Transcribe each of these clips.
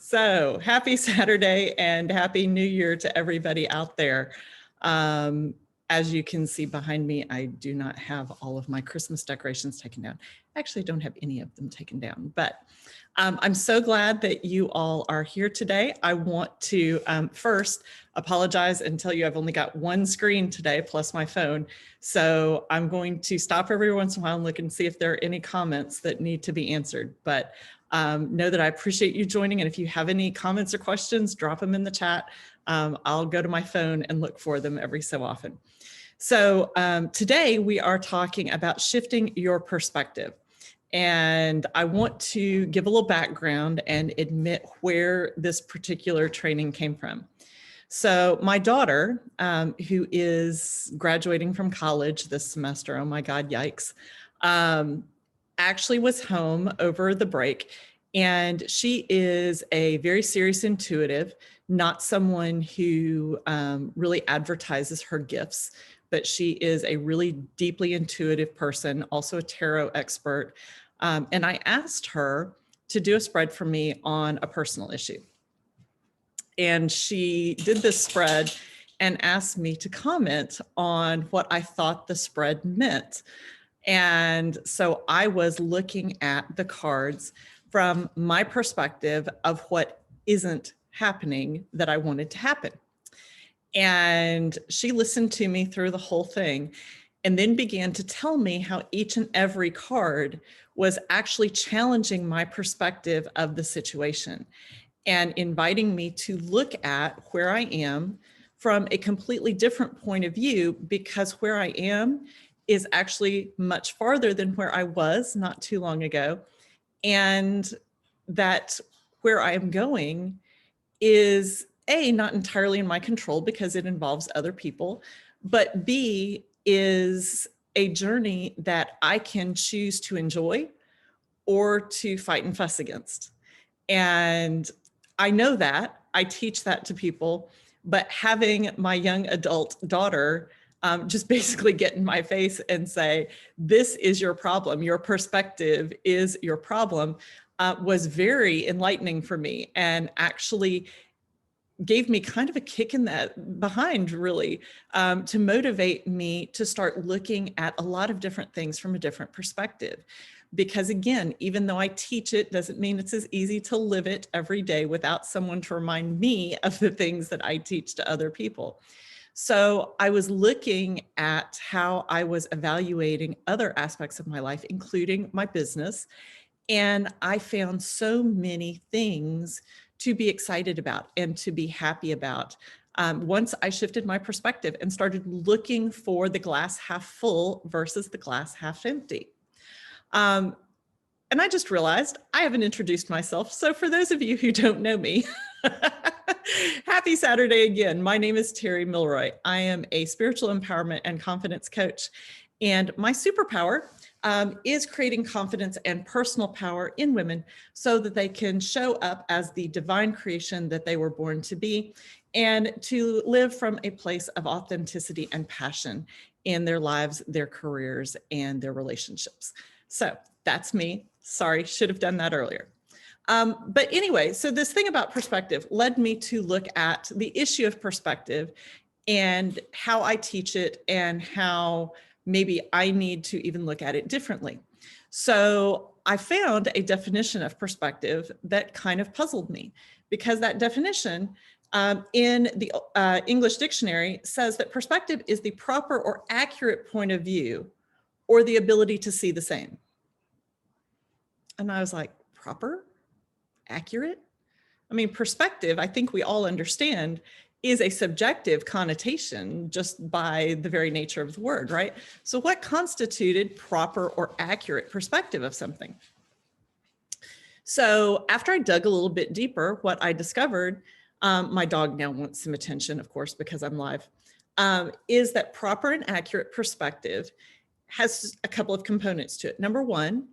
So happy Saturday and happy New Year to everybody out there. As you can see behind me, I do not have all of my Christmas decorations taken down. I actually don't have any of them taken down, but I'm so glad that you all are here today. I want to first apologize and tell you I've only got one screen today plus my phone. So I'm going to stop every once in a while and look and see if there are any comments that need to be answered. But know that I appreciate you joining. And if you have any comments or questions, drop them in the chat. I'll go to my phone and look for them every so often. So today we are talking about shifting your perspective. And I want to give a little background and admit where this particular training came from. So my daughter, who is graduating from college this semester, oh my God, yikes, actually was home over the break, and she is a very serious intuitive, not someone who really advertises her gifts, but she is a really deeply intuitive person, also a tarot expert. And I asked her to do a spread for me on a personal issue. And she did this spread and asked me to comment on what I thought the spread meant. And so I was looking at the cards from my perspective of what isn't happening that I wanted to happen. And she listened to me through the whole thing and then began to tell me how each and every card was actually challenging my perspective of the situation and inviting me to look at where I am from a completely different point of view, because where I am is actually much farther than where I was not too long ago. And that where I am going is A, not entirely in my control because it involves other people, but B, is a journey that I can choose to enjoy or to fight and fuss against. And I know that, I teach that to people, but having my young adult daughter just basically get in my face and say, this is your problem, your perspective is your problem, was very enlightening for me, and actually gave me kind of a kick in that behind, really, to motivate me to start looking at a lot of different things from a different perspective. Because again, even though I teach it, doesn't mean it's as easy to live it every day without someone to remind me of the things that I teach to other people. So I was looking at how I was evaluating other aspects of my life, including my business. And I found so many things to be excited about and to be happy about. Once I shifted my perspective and started looking for the glass half full versus the glass half empty. And I just realized I haven't introduced myself. So for those of you who don't know me, happy Saturday again. My name is Terry Milroy. I am a spiritual empowerment and confidence coach. And my superpower is creating confidence and personal power in women so that they can show up as the divine creation that they were born to be, and to live from a place of authenticity and passion in their lives, their careers, and their relationships. So that's me. Sorry, should have done that earlier. But anyway, so this thing about perspective led me to look at the issue of perspective and how I teach it and how maybe I need to even look at it differently. So I found a definition of perspective that kind of puzzled me, because that definition in the English dictionary says that perspective is the proper or accurate point of view or the ability to see the same. And I was like, proper? Accurate? I mean, perspective, I think we all understand, is a subjective connotation just by the very nature of the word, right? So what constituted proper or accurate perspective of something? So after I dug a little bit deeper, what I discovered, my dog now wants some attention, of course, because I'm live, is that proper and accurate perspective has a couple of components to it. Number one,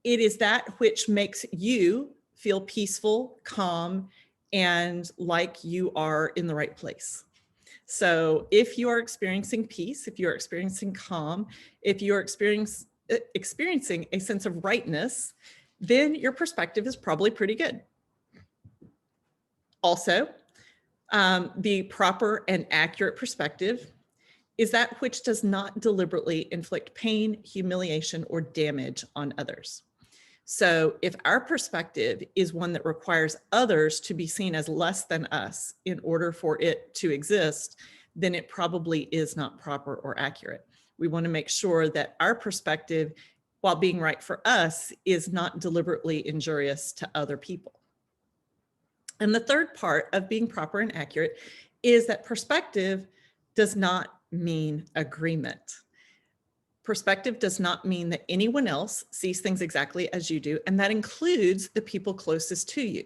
it is that which makes you feel peaceful, calm, and like you are in the right place. So if you are experiencing peace, if you're experiencing calm, if you're experiencing a sense of rightness, then your perspective is probably pretty good. Also, the proper and accurate perspective is that which does not deliberately inflict pain, humiliation, or damage on others. So if our perspective is one that requires others to be seen as less than us in order for it to exist, then it probably is not proper or accurate. We want to make sure that our perspective, while being right for us, is not deliberately injurious to other people. And the third part of being proper and accurate is that perspective does not mean agreement. Perspective does not mean that anyone else sees things exactly as you do, and that includes the people closest to you.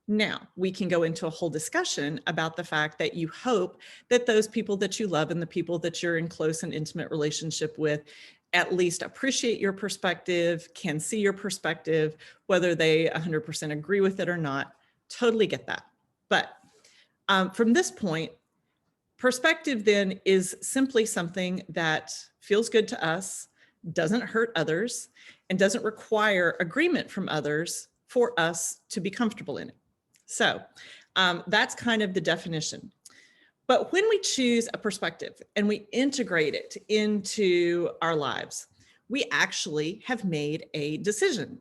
Now, we can go into a whole discussion about the fact that you hope that those people that you love and the people that you're in close and intimate relationship with at least appreciate your perspective, can see your perspective, whether they 100% agree with it or not. Totally get that. But from this point, perspective then is simply something that feels good to us, doesn't hurt others, and doesn't require agreement from others for us to be comfortable in it. So that's kind of the definition. But when we choose a perspective and we integrate it into our lives, we actually have made a decision.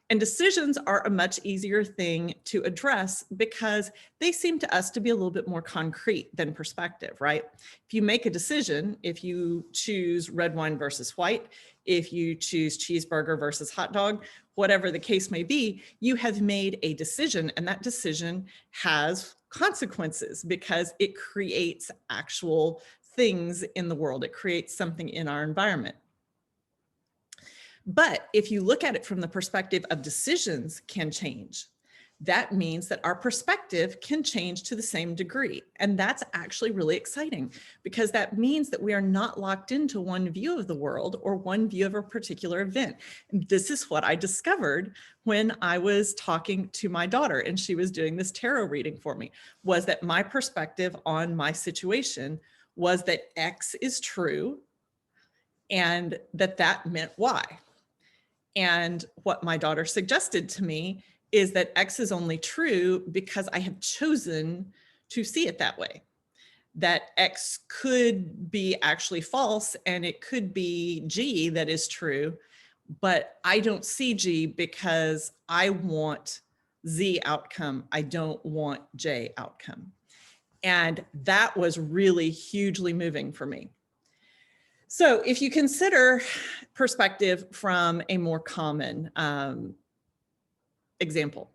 And decisions are a much easier thing to address because they seem to us to be a little bit more concrete than perspective, right? If you make a decision, if you choose red wine versus white, if you choose cheeseburger versus hot dog, whatever the case may be, you have made a decision, and that decision has consequences because it creates actual things in the world. It creates something in our environment. But if you look at it from the perspective of decisions can change, that means that our perspective can change to the same degree. And that's actually really exciting because that means that we are not locked into one view of the world or one view of a particular event. And this is what I discovered when I was talking to my daughter and she was doing this tarot reading for me, was that my perspective on my situation was that X is true and that meant Y. And what my daughter suggested to me is that X is only true because I have chosen to see it that way. That X could be actually false and it could be G that is true, but I don't see G because I want Z outcome. I don't want J outcome. And that was really hugely moving for me. So if you consider perspective from a more common example.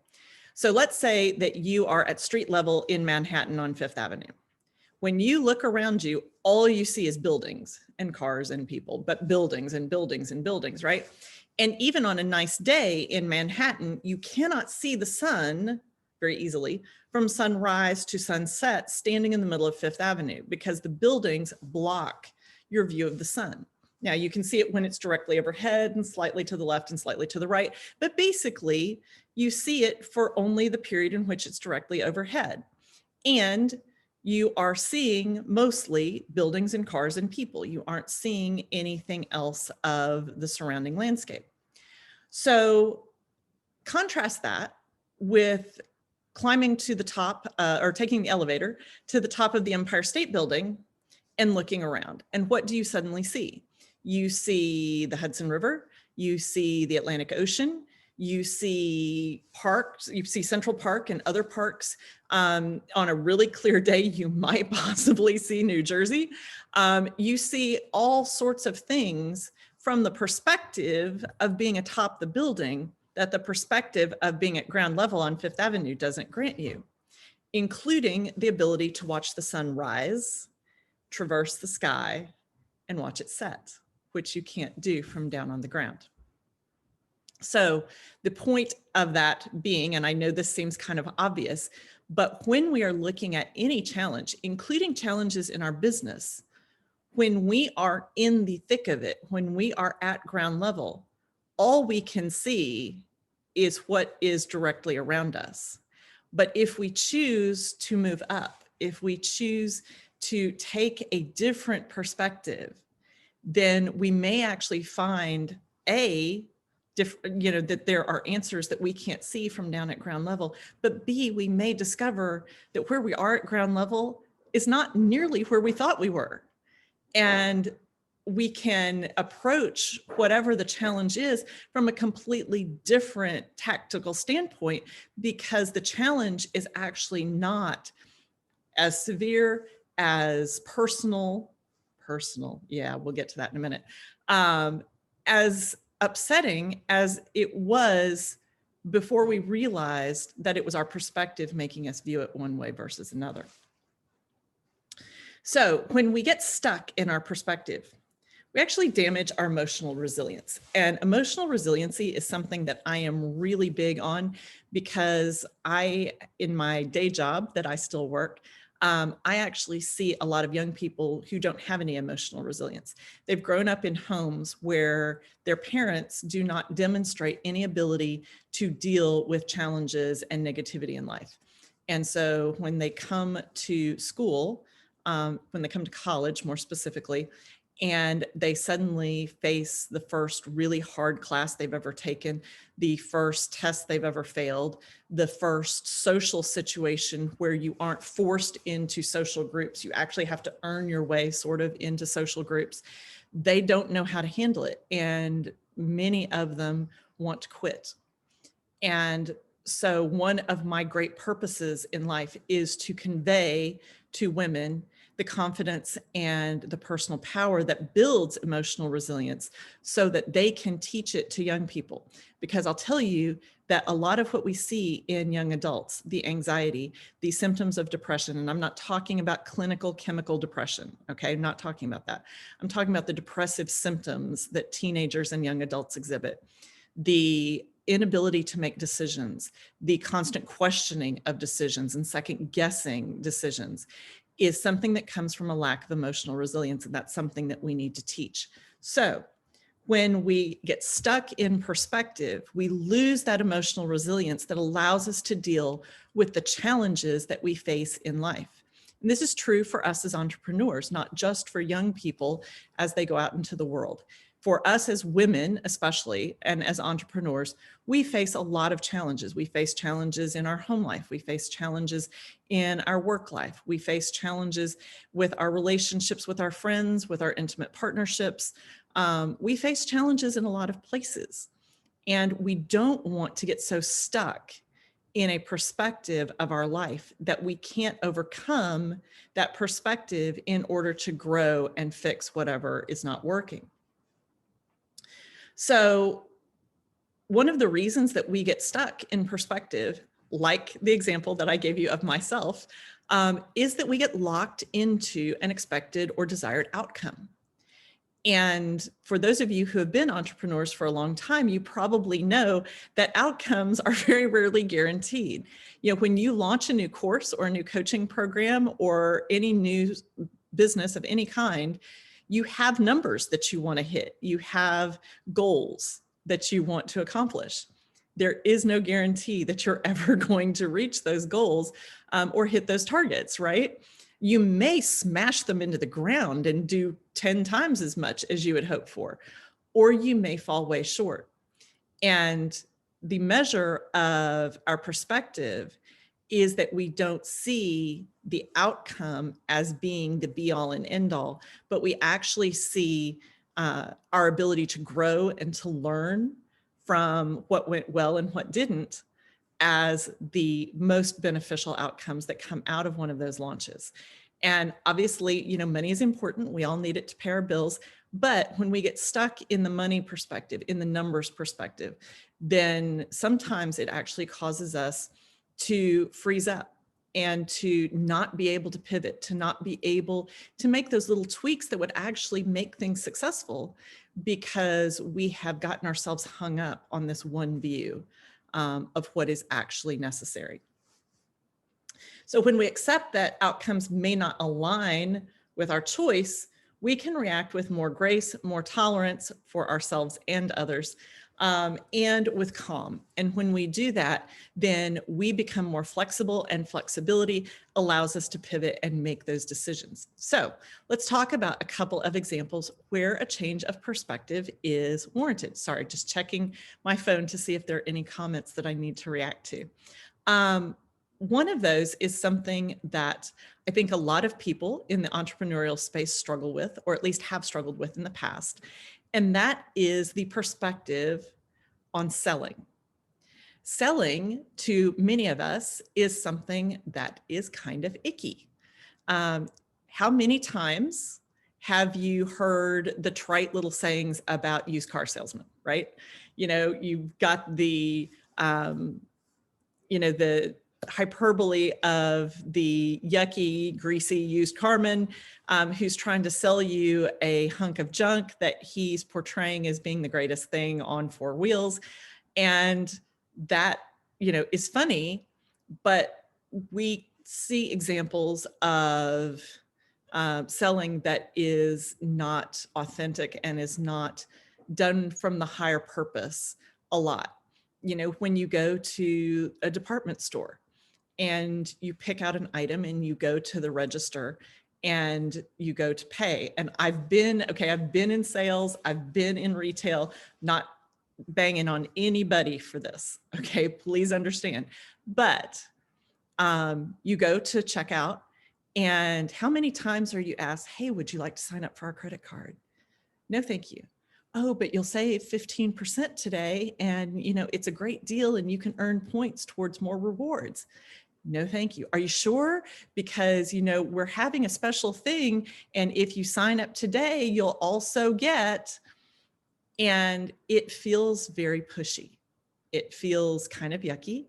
So let's say that you are at street level in Manhattan on Fifth Avenue. When you look around you, all you see is buildings and cars and people, but buildings and buildings and buildings, right? And even on a nice day in Manhattan, you cannot see the sun very easily from sunrise to sunset standing in the middle of Fifth Avenue because the buildings block your view of the sun. Now you can see it when it's directly overhead and slightly to the left and slightly to the right, but basically you see it for only the period in which it's directly overhead. And you are seeing mostly buildings and cars and people. You aren't seeing anything else of the surrounding landscape. So contrast that with climbing to the top or taking the elevator to the top of the Empire State Building and looking around. And what do you suddenly see? You see the Hudson River, you see the Atlantic Ocean, you see parks, you see Central Park and other parks. On a really clear day, you might possibly see New Jersey. You see all sorts of things from the perspective of being atop the building that the perspective of being at ground level on Fifth Avenue doesn't grant you, including the ability to watch the sun rise, traverse the sky, and watch it set, which you can't do from down on the ground. So the point of that being, and I know this seems kind of obvious, but when we are looking at any challenge, including challenges in our business, when we are in the thick of it, when we are at ground level, all we can see is what is directly around us. But if we choose to move up, if we choose to take a different perspective, then we may actually find that there are answers that we can't see from down at ground level. But B, we may discover that where we are at ground level is not nearly where we thought we were. And we can approach whatever the challenge is from a completely different tactical standpoint, because the challenge is actually not as severe, as personal, yeah, we'll get to that in a minute, as upsetting as it was before we realized that it was our perspective making us view it one way versus another. So when we get stuck in our perspective, we actually damage our emotional resilience. And emotional resiliency is something that I am really big on, because in my day job that I still work, I actually see a lot of young people who don't have any emotional resilience. They've grown up in homes where their parents do not demonstrate any ability to deal with challenges and negativity in life. And so when they come to school, when they come to college more specifically, and they suddenly face the first really hard class they've ever taken, the first test they've ever failed, the first social situation where you aren't forced into social groups, you actually have to earn your way sort of into social groups. They don't know how to handle it. And many of them want to quit. And so one of my great purposes in life is to convey to women the confidence and the personal power that builds emotional resilience, so that they can teach it to young people. Because I'll tell you that a lot of what we see in young adults, the anxiety, the symptoms of depression, and I'm not talking about clinical chemical depression, okay? I'm not talking about that. I'm talking about the depressive symptoms that teenagers and young adults exhibit. The inability to make decisions, the constant questioning of decisions and second guessing decisions, is something that comes from a lack of emotional resilience. And that's something that we need to teach. So when we get stuck in perspective, we lose that emotional resilience that allows us to deal with the challenges that we face in life. And this is true for us as entrepreneurs, not just for young people as they go out into the world. For us as women, especially, and as entrepreneurs, we face a lot of challenges. We face challenges in our home life. We face challenges in our work life. We face challenges with our relationships with our friends, with our intimate partnerships. We face challenges in a lot of places. And we don't want to get so stuck in a perspective of our life that we can't overcome that perspective in order to grow and fix whatever is not working. So one of the reasons that we get stuck in perspective, like the example that I gave you of myself, is that we get locked into an expected or desired outcome. And for those of you who have been entrepreneurs for a long time, you probably know that outcomes are very rarely guaranteed. You know, when you launch a new course or a new coaching program or any new business of any kind, you have numbers that you want to hit. You have goals that you want to accomplish. There is no guarantee that you're ever going to reach those goals or hit those targets, right? You may smash them into the ground and do 10 times as much as you had hoped for, or you may fall way short. And the measure of our perspective is that we don't see the outcome as being the be all and end all, but we actually see our ability to grow and to learn from what went well and what didn't as the most beneficial outcomes that come out of one of those launches. And obviously, you know, money is important. We all need it to pay our bills. But when we get stuck in the money perspective, in the numbers perspective, then sometimes it actually causes us to freeze up and to not be able to pivot, to not be able to make those little tweaks that would actually make things successful, because we have gotten ourselves hung up on this one view of what is actually necessary. So when we accept that outcomes may not align with our choice, we can react with more grace, more tolerance for ourselves and others, and with calm. And when we do that, then we become more flexible, and flexibility allows us to pivot and make those decisions. So let's talk about a couple of examples where a change of perspective is warranted. Sorry, just checking my phone to see if there are any comments that I need to react to. One of those is something that I think a lot of people in the entrepreneurial space struggle with, or at least have struggled with in the past. And that is the perspective on selling. Selling to many of us is something that is kind of icky. How many times have you heard the trite little sayings about used car salesmen, right? You know, you've got the hyperbole of the yucky, greasy used carman who's trying to sell you a hunk of junk that he's portraying as being the greatest thing on four wheels. And that, is funny, but we see examples of selling that is not authentic and is not done from the higher purpose a lot. When you go to a department store and you pick out an item and you go to the register and you go to pay. And I've been in sales, I've been in retail, not banging on anybody for this, okay? Please understand. But you go to checkout, and how many times are you asked, hey, would you like to sign up for our credit card? No, thank you. Oh, but you'll save 15% today, and it's a great deal and you can earn points towards more rewards. No, thank you. Are you sure? Because, we're having a special thing, and if you sign up today, you'll also get, and it feels very pushy. It feels kind of yucky.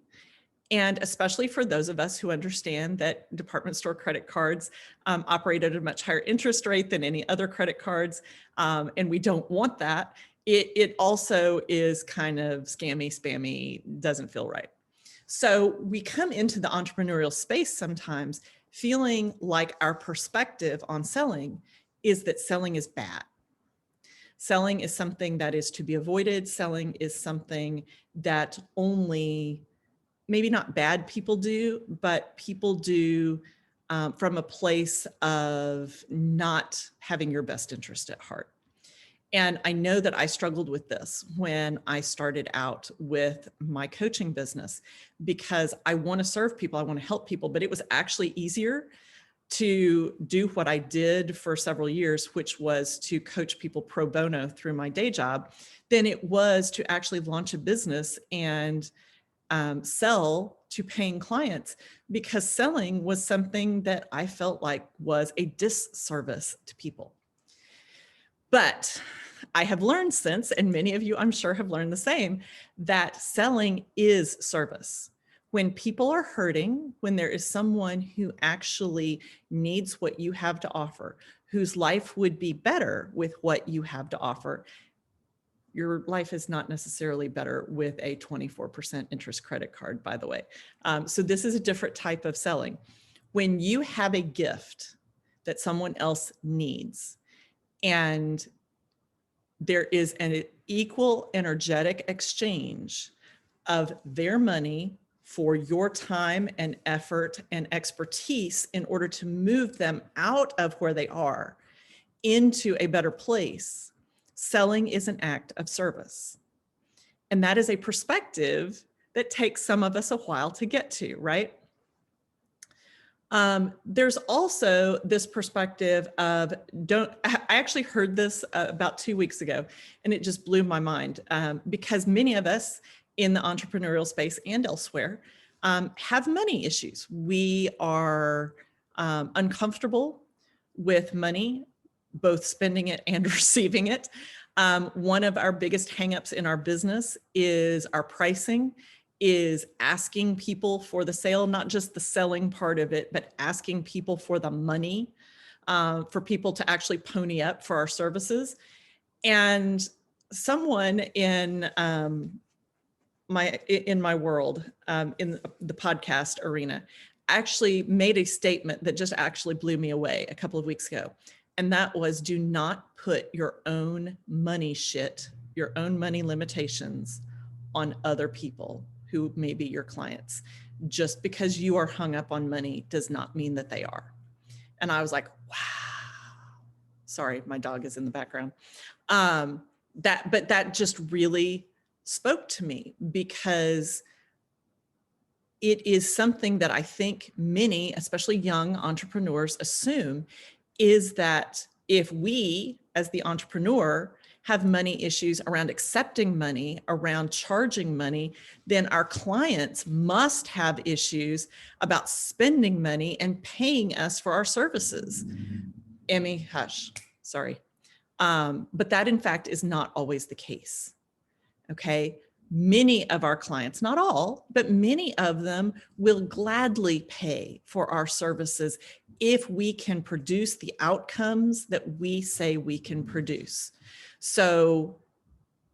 And especially for those of us who understand that department store credit cards operate at a much higher interest rate than any other credit cards, and we don't want that, it also is kind of scammy, spammy, doesn't feel right. So we come into the entrepreneurial space sometimes feeling like our perspective on selling is that selling is bad. Selling is something that is to be avoided. Selling is something that only maybe not bad people do, but people do from a place of not having your best interest at heart. And I know that I struggled with this when I started out with my coaching business, because I want to serve people, I want to help people, but it was actually easier to do what I did for several years, which was to coach people pro bono through my day job, than it was to actually launch a business and sell to paying clients, because selling was something that I felt like was a disservice to people. But I have learned since, and many of you I'm sure have learned the same, that selling is service. When people are hurting, when there is someone who actually needs what you have to offer, whose life would be better with what you have to offer, your life is not necessarily better with a 24% interest credit card, by the way. So this is a different type of selling. When you have a gift that someone else needs, and there is an equal energetic exchange of their money for your time and effort and expertise in order to move them out of where they are into a better place, selling is an act of service. And that is a perspective that takes some of us a while to get to, right? There's also this perspective of I actually heard this about 2 weeks ago, and it just blew my mind, because many of us in the entrepreneurial space and elsewhere have money issues. We are uncomfortable with money, both spending it and receiving it. One of our biggest hangups in our business is our pricing, is asking people for the sale, not just the selling part of it, but asking people for the money, for people to actually pony up for our services. And someone in my world, in the podcast arena, actually made a statement that just actually blew me away a couple of weeks ago. And that was, do not put your own money shit your own money limitations on other people who may be your clients. Just because you are hung up on money does not mean that they are. And I was like, wow. Sorry, my dog is in the background. But that just really spoke to me, because it is something that I think many, especially young entrepreneurs, assume, is that if we, as the entrepreneur, have money issues around accepting money, around charging money, then our clients must have issues about spending money and paying us for our services. Emmy, hush, sorry. But that in fact is not always the case, okay? Many of our clients, not all, but many of them will gladly pay for our services if we can produce the outcomes that we say we can produce. So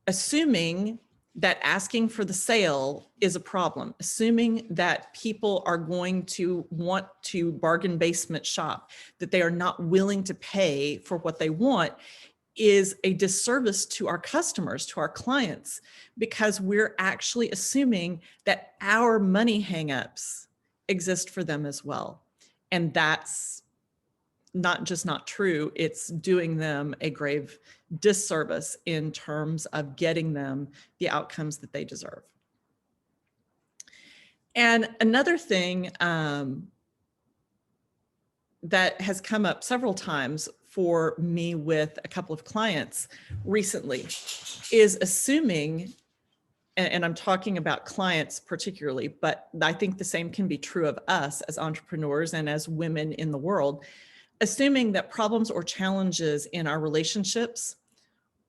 assuming that asking for the sale is a problem, assuming that people are going to want to bargain basement shop, that they are not willing to pay for what they want, is a disservice to our customers, to our clients, because we're actually assuming that our money hangups exist for them as well. And that's not just not true, it's doing them a grave disservice in terms of getting them the outcomes that they deserve. And another thing that has come up several times for me with a couple of clients recently is assuming, and I'm talking about clients particularly, but I think the same can be true of us as entrepreneurs and as women in the world, assuming that problems or challenges in our relationships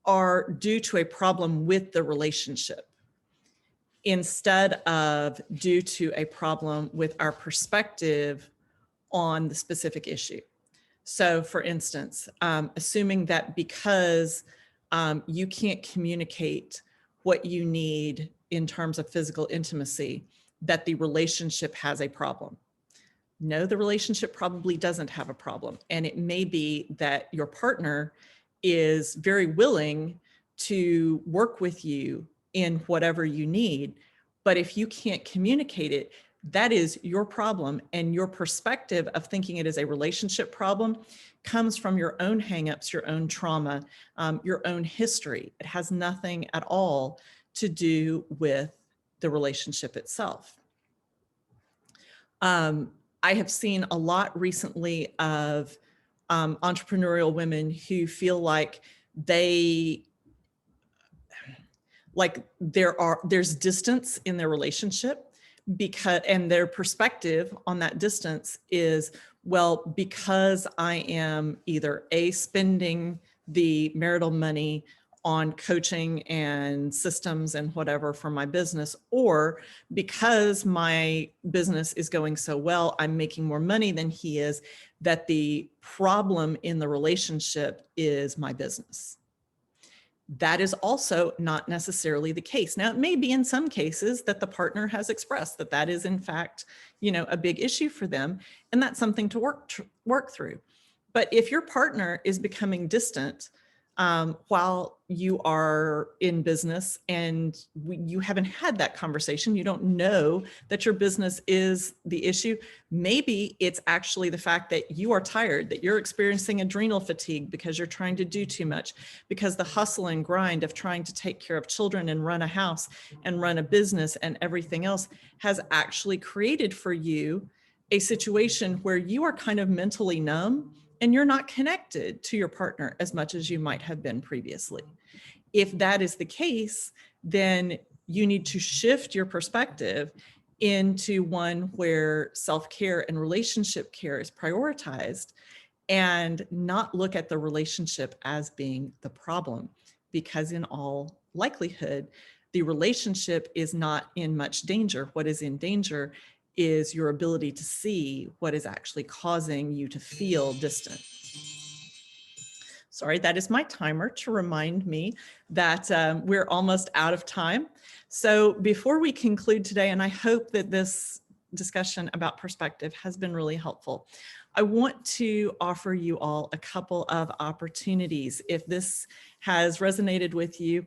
are due to a problem with the relationship instead of due to a problem with our perspective on the specific issue. So for instance, assuming that because you can't communicate what you need in terms of physical intimacy, that the relationship has a problem. No, the relationship probably doesn't have a problem. And it may be that your partner is very willing to work with you in whatever you need. But if you can't communicate it, that is your problem, and your perspective of thinking it is a relationship problem comes from your own hangups, your own trauma, your own history. It has nothing at all to do with the relationship itself. I have seen a lot recently of entrepreneurial women who feel like there's distance in their relationship, and their perspective on that distance is, well, because I am either spending the marital money on coaching and systems and whatever for my business, or because my business is going so well, I'm making more money than he is, that the problem in the relationship is my business. That is also not necessarily the case. Now, it may be in some cases that the partner has expressed that that is in fact, a big issue for them, and that's something to work through. But if your partner is becoming distant while you are in business and you haven't had that conversation, you don't know that your business is the issue. Maybe it's actually the fact that you are tired, that you're experiencing adrenal fatigue because you're trying to do too much, because the hustle and grind of trying to take care of children and run a house and run a business and everything else has actually created for you a situation where you are kind of mentally numb and you're not connected to your partner as much as you might have been previously. If that is the case, then you need to shift your perspective into one where self-care and relationship care is prioritized, and not look at the relationship as being the problem, because in all likelihood, the relationship is not in much danger. What is in danger is your ability to see what is actually causing you to feel distant. Sorry, that is my timer to remind me that we're almost out of time. So before we conclude today, and I hope that this discussion about perspective has been really helpful. I want to offer you all a couple of opportunities if this has resonated with you.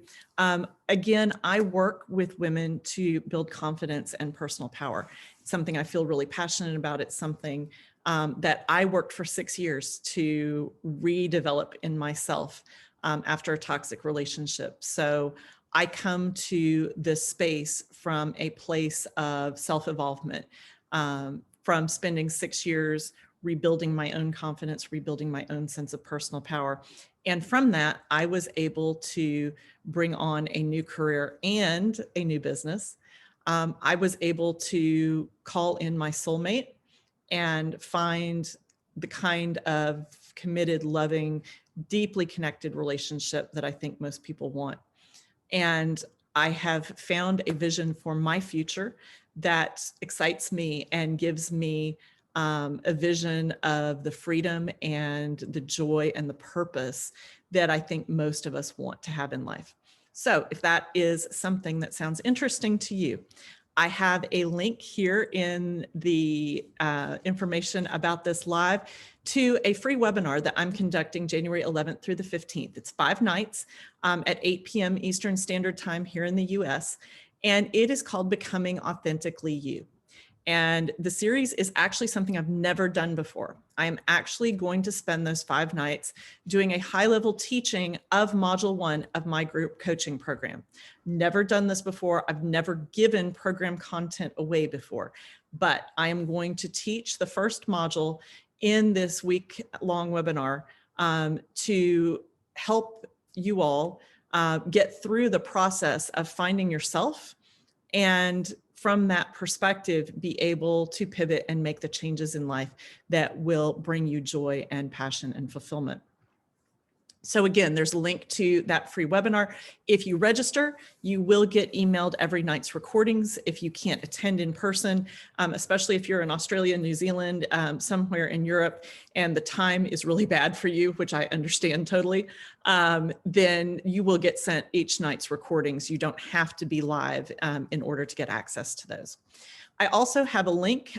Again, I work with women to build confidence and personal power. It's something I feel really passionate about. It's something that I worked for 6 years to redevelop in myself after a toxic relationship. So I come to this space from a place of self-involvement, from spending 6 years rebuilding my own confidence, rebuilding my own sense of personal power. And from that, I was able to bring on a new career and a new business. I was able to call in my soulmate and find the kind of committed, loving, deeply connected relationship that I think most people want. And I have found a vision for my future that excites me and gives me a vision of the freedom and the joy and the purpose that I think most of us want to have in life. So if that is something that sounds interesting to you, I have a link here in the information about this live to a free webinar that I'm conducting January 11th through the 15th. It's 5 nights at 8 p.m. Eastern Standard Time here in the US. And it is called Becoming Authentically You. And the series is actually something I've never done before. I am actually going to spend those 5 nights doing a high-level teaching of Module 1 of my group coaching program. Never done this before. I've never given program content away before, but I am going to teach the first module in this week-long webinar to help you all get through the process of finding yourself, and from that perspective, be able to pivot and make the changes in life that will bring you joy and passion and fulfillment. So again, there's a link to that free webinar. If you register, you will get emailed every night's recordings if you can't attend in person, especially if you're in Australia, New Zealand, somewhere in Europe, and the time is really bad for you, which I understand totally, then you will get sent each night's recordings. You don't have to be live in order to get access to those. I also have a link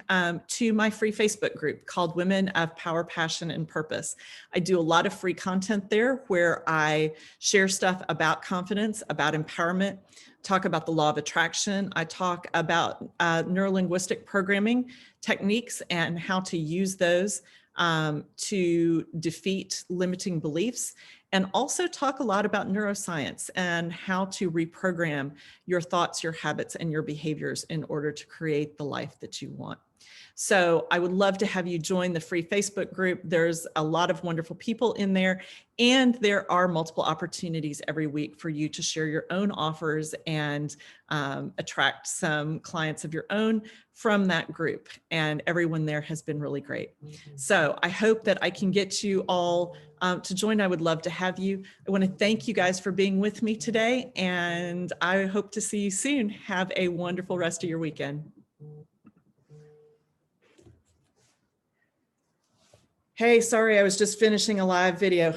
to my free Facebook group called Women of Power, Passion, and Purpose. I do a lot of free content there where I share stuff about confidence, about empowerment, talk about the law of attraction. I talk about neurolinguistic programming techniques and how to use those to defeat limiting beliefs, and also talk a lot about neuroscience and how to reprogram your thoughts, your habits, and your behaviors in order to create the life that you want. So I would love to have you join the free Facebook group. There's a lot of wonderful people in there, and there are multiple opportunities every week for you to share your own offers and attract some clients of your own from that group. And everyone there has been really great. So I hope that I can get you all to join. I would love to have you. I want to thank you guys for being with me today, and I hope to see you soon. Have a wonderful rest of your weekend. Hey, sorry, I was just finishing a live video.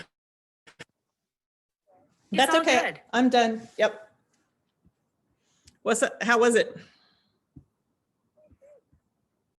That's okay. Good. I'm done. Yep. How was it?